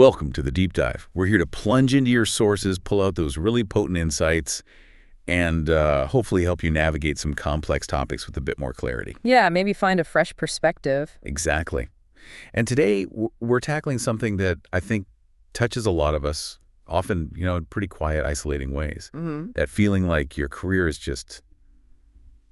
Welcome to the Deep Dive. We're here to plunge into your sources, pull out those really potent insights, and hopefully help you navigate some complex topics with a bit more clarity. Yeah, maybe find a fresh perspective. Exactly. And today, we're tackling something that I think touches a lot of us, often, in pretty quiet, isolating ways. That feeling like your career is just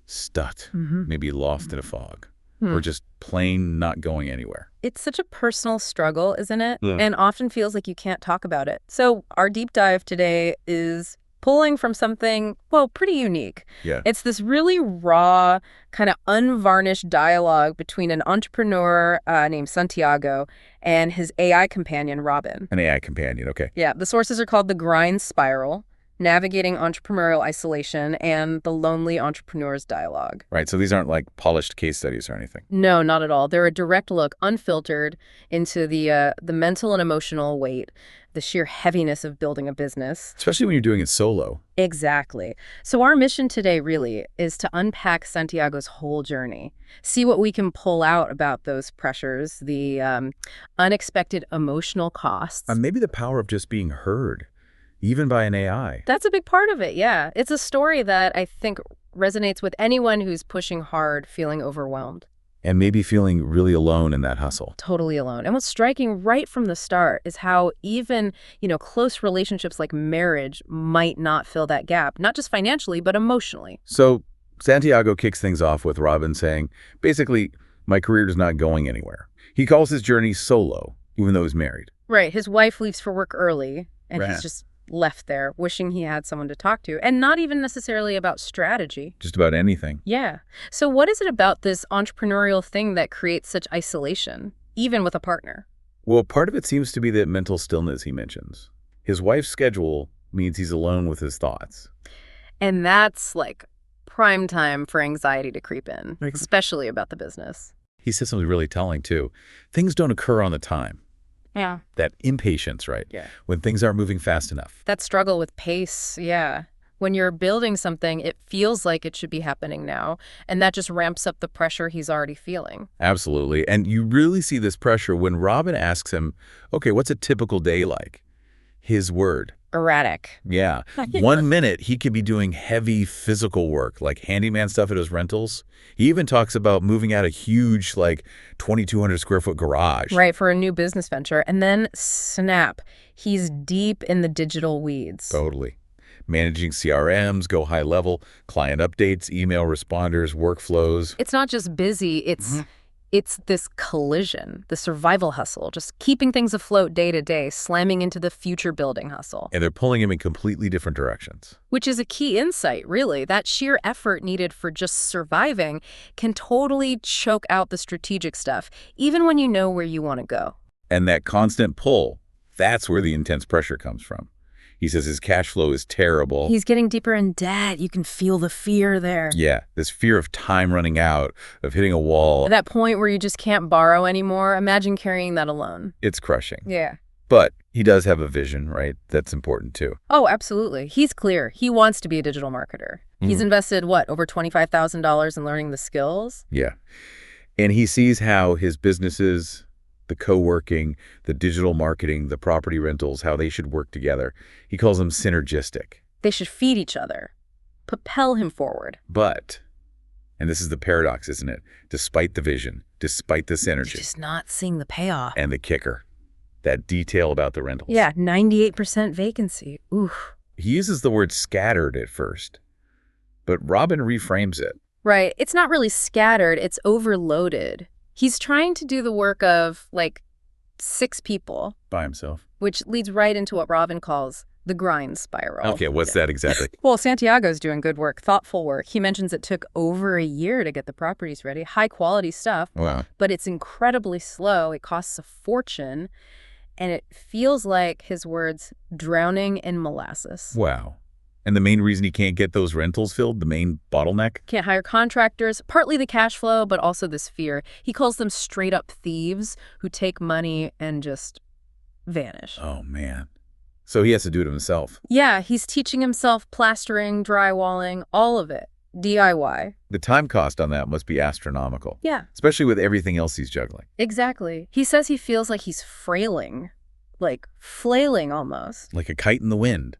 stuck, maybe lost in a fog, or just plain not going anywhere. It's such a personal struggle, isn't it? Yeah. And often feels like you can't talk about it. So our deep dive today is pulling from something, well, pretty unique. Yeah. It's this really raw, kind of unvarnished dialogue between an entrepreneur named Santiago and his AI companion, Robin. An AI companion, okay. Yeah, the sources are called The Grind Spiral, Navigating Entrepreneurial Isolation, and The Lonely Entrepreneur's Dialogue. Right, so these aren't like polished case studies or anything. No, not at all. They're a direct look, unfiltered, into the mental and emotional weight, the sheer heaviness of building a business. Especially when you're doing it solo. Exactly. So our mission today really is to unpack Santiago's whole journey, see what we can pull out about those pressures, the unexpected emotional costs. And maybe the power of just being heard, even by an AI. That's a big part of it, yeah. It's a story that I think resonates with anyone who's pushing hard, feeling overwhelmed. And maybe feeling really alone in that hustle. Totally alone. And what's striking right from the start is how even, close relationships like marriage might not fill that gap, not just financially, but emotionally. So Santiago kicks things off with Robin saying, basically, my career is not going anywhere. He calls his journey solo, even though he's married. Right. His wife leaves for work early, and Right. he's just left there, wishing he had someone to talk to, and not even necessarily about strategy. Just about anything. Yeah. So what is it about this entrepreneurial thing that creates such isolation, even with a partner? Well, part of it seems to be that mental stillness he mentions. His wife's schedule means he's alone with his thoughts. And that's like prime time for anxiety to creep in, especially about the business. He says something really telling, too. Things don't occur on the time. Yeah. That impatience, right? Yeah. When things aren't moving fast enough. That struggle with pace, yeah. When you're building something, it feels like it should be happening now, and that just ramps up the pressure he's already feeling. Absolutely. And you really see this pressure when Robin asks him, okay, what's a typical day like? His word. Erratic. Yeah. 1 minute, he could be doing heavy physical work, like handyman stuff at his rentals. He even talks about moving out a huge, 2,200 square foot garage. Right, for a new business venture. And then, snap, he's deep in the digital weeds. Totally. Managing CRMs, go high level, client updates, email responders, workflows. It's not just busy, it's this collision, the survival hustle, just keeping things afloat day to day, slamming into the future building hustle. And they're pulling him in completely different directions. Which is a key insight, really. That sheer effort needed for just surviving can totally choke out the strategic stuff, even when you know where you want to go. And that constant pull, that's where the intense pressure comes from. He says his cash flow is terrible. He's getting deeper in debt. You can feel the fear there. Yeah, this fear of time running out, of hitting a wall. At that point where you just can't borrow anymore, imagine carrying that alone. It's crushing. Yeah. But he does have a vision, right? That's important too. Oh, absolutely. He's clear. He wants to be a digital marketer. He's invested, over $25,000 in learning the skills? Yeah. And he sees how his businesses, the co-working, the digital marketing, the property rentals, how they should work together. He calls them synergistic. They should feed each other, propel him forward. But, and this is the paradox, isn't it? Despite the vision, despite the synergy. You're just not seeing the payoff. And the kicker, that detail about the rentals. Yeah, 98% vacancy. Oof. He uses the word scattered at first, but Robin reframes it. Right. It's not really scattered. It's overloaded. He's trying to do the work of, 6 people. By himself. Which leads right into what Robin calls the grind spiral. Okay, what's that exactly? Well, Santiago's doing good work, thoughtful work. He mentions it took over a year to get the properties ready. High-quality stuff. Wow. But it's incredibly slow. It costs a fortune. And it feels like, his words, drowning in molasses. Wow. And the main reason he can't get those rentals filled, the main bottleneck? Can't hire contractors, partly the cash flow, but also this fear. He calls them straight up thieves who take money and just vanish. Oh, man. So he has to do it himself. Yeah, he's teaching himself plastering, drywalling, all of it. DIY. The time cost on that must be astronomical. Yeah. Especially with everything else he's juggling. Exactly. He says he feels like he's frailing. like flailing almost. Like a kite in the wind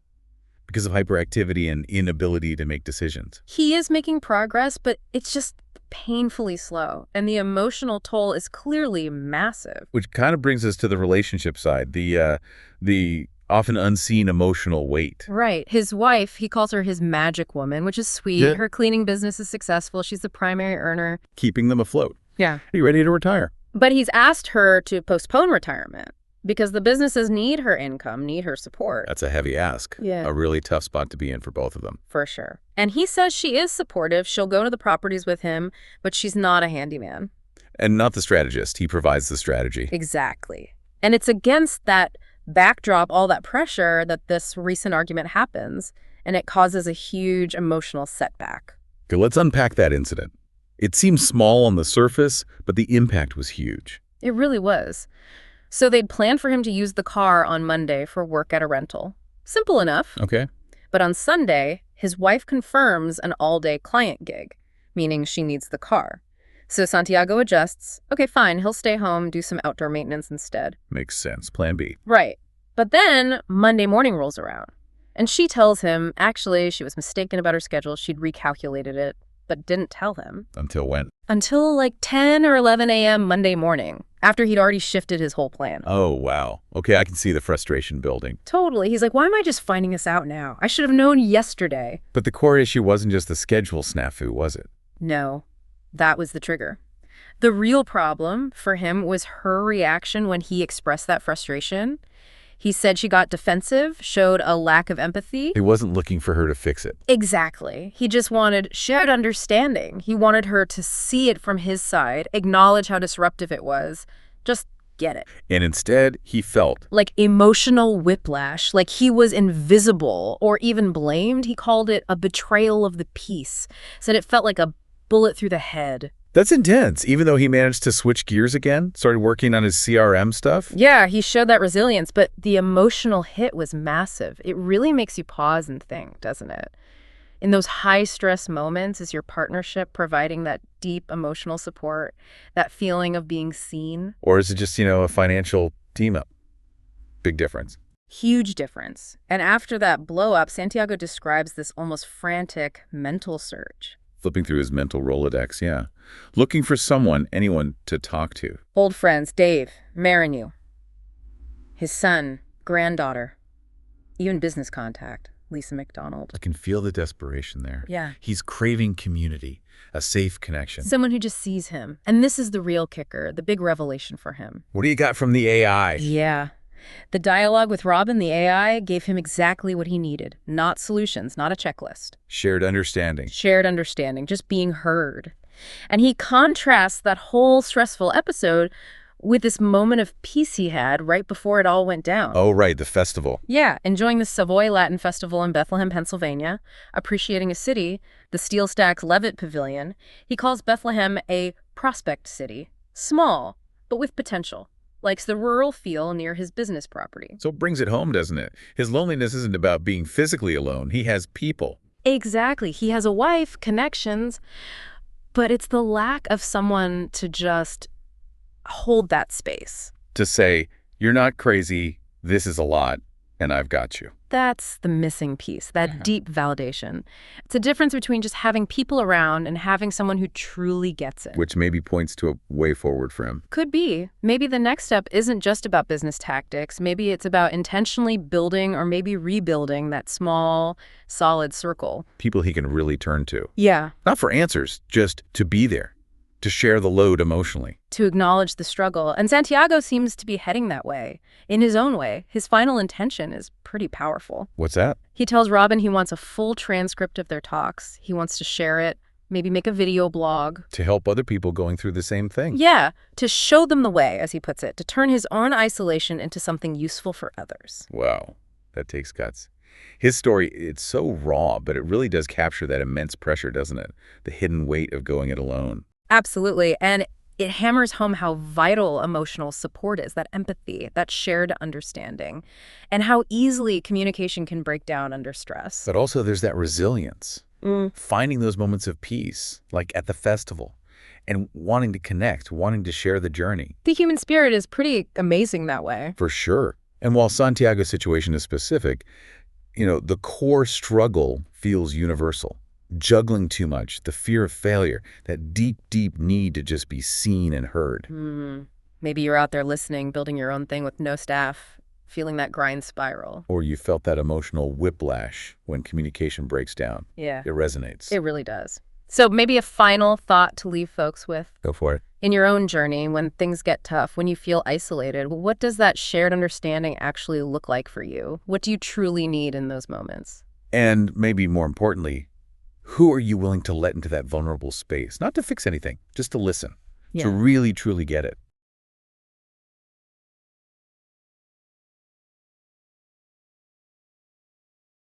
because of hyperactivity and inability to make decisions. He is making progress, but it's just painfully slow, and the emotional toll is clearly massive. Which kind of brings us to the relationship side, the often unseen emotional weight. Right. His wife, he calls her his magic woman, which is sweet. Yeah. Her cleaning business is successful. She's the primary earner. Keeping them afloat. Yeah. Are you ready to retire? But he's asked her to postpone retirement because the businesses need her income, need her support. That's a heavy ask. Yeah. A really tough spot to be in for both of them. For sure. And he says she is supportive. She'll go to the properties with him, but she's not a handyman. And not the strategist. He provides the strategy. Exactly. And it's against that backdrop, all that pressure, that this recent argument happens, and it causes a huge emotional setback. Okay, let's unpack that incident. It seems small on the surface, but the impact was huge. It really was. So they'd planned for him to use the car on Monday for work at a rental. Simple enough. Okay. But on Sunday, his wife confirms an all-day client gig, meaning she needs the car. So Santiago adjusts. Okay, fine, he'll stay home, do some outdoor maintenance instead. Makes sense. Plan B. Right. But then Monday morning rolls around, and she tells him, actually, she was mistaken about her schedule. She'd recalculated it, but didn't tell him. Until when? Until like 10 or 11 a.m. Monday morning, after he'd already shifted his whole plan. Oh, wow. Okay, I can see the frustration building. Totally. He's like, why am I just finding this out now? I should have known yesterday. But the core issue wasn't just the schedule snafu, was it? No, that was the trigger. The real problem for him was her reaction when he expressed that frustration. He said she got defensive, showed a lack of empathy. He wasn't looking for her to fix it. Exactly. He just wanted shared understanding. He wanted her to see it from his side, acknowledge how disruptive it was, just get it. And instead, he felt Like emotional whiplash, like he was invisible or even blamed. He called it a betrayal of the peace, said it felt like a bullet through the head. that's intense, even though he managed to switch gears again, started working on his CRM stuff. Yeah, he showed that resilience, but the emotional hit was massive. It really makes you pause and think, doesn't it? In those high-stress moments, is your partnership providing that deep emotional support, that feeling of being seen? Or is it just, a financial team-up? Big difference. Huge difference. And after that blow-up, Santiago describes this almost frantic mental surge. Flipping through his mental Rolodex, yeah. Looking for anyone to talk to. Old friends, Dave, Marinu, his son, granddaughter, even business contact, Lisa McDonald. I can feel the desperation there. Yeah. He's craving community, a safe connection. Someone who just sees him. And this is the real kicker, the big revelation for him. What do you got from the AI? Yeah. The dialogue with Robin, the AI, gave him exactly what he needed. Not solutions, not a checklist. Shared understanding. Shared understanding, just being heard. And he contrasts that whole stressful episode with this moment of peace he had right before it all went down. Oh, right, the festival. Yeah, enjoying the Savoy Latin Festival in Bethlehem, Pennsylvania, appreciating a city, the Steel Stacks Levitt Pavilion. He calls Bethlehem a prospect city, small, but with potential. Likes the rural feel near his business property. So it brings it home, doesn't it? His loneliness isn't about being physically alone. He has people. Exactly. He has a wife, connections, but it's the lack of someone to just hold that space. To say, you're not crazy, this is a lot, and I've got you. That's the missing piece, that deep validation. It's a difference between just having people around and having someone who truly gets it. Which maybe points to a way forward for him. Could be. Maybe the next step isn't just about business tactics. Maybe it's about intentionally building or maybe rebuilding that small, solid circle. People he can really turn to. Yeah. Not for answers, just to be there. To share the load emotionally. To acknowledge the struggle. And Santiago seems to be heading that way. In his own way. His final intention is pretty powerful. What's that? He tells Robin he wants a full transcript of their talks. He wants to share it, maybe make a video blog. To help other people going through the same thing. Yeah, to show them the way, as he puts it, to turn his own isolation into something useful for others. Wow, that takes guts. His story, it's so raw, but it really does capture that immense pressure, doesn't it? The hidden weight of going it alone. Absolutely. And it hammers home how vital emotional support is, that empathy, that shared understanding, and how easily communication can break down under stress. But also there's that resilience. Finding those moments of peace, like at the festival, and wanting to connect, wanting to share the journey. The human spirit is pretty amazing that way. For sure. And while Santiago's situation is specific, the core struggle feels universal. Juggling too much, the fear of failure, that deep, deep need to just be seen and heard. Maybe you're out there listening, building your own thing with no staff, feeling that grind spiral. Or you felt that emotional whiplash when communication breaks down. Yeah. It resonates. It really does. So maybe a final thought to leave folks with. Go for it. In your own journey, when things get tough, when you feel isolated, what does that shared understanding actually look like for you? What do you truly need in those moments? And maybe more importantly, who are you willing to let into that vulnerable space? Not to fix anything, just to listen, to really, truly get it.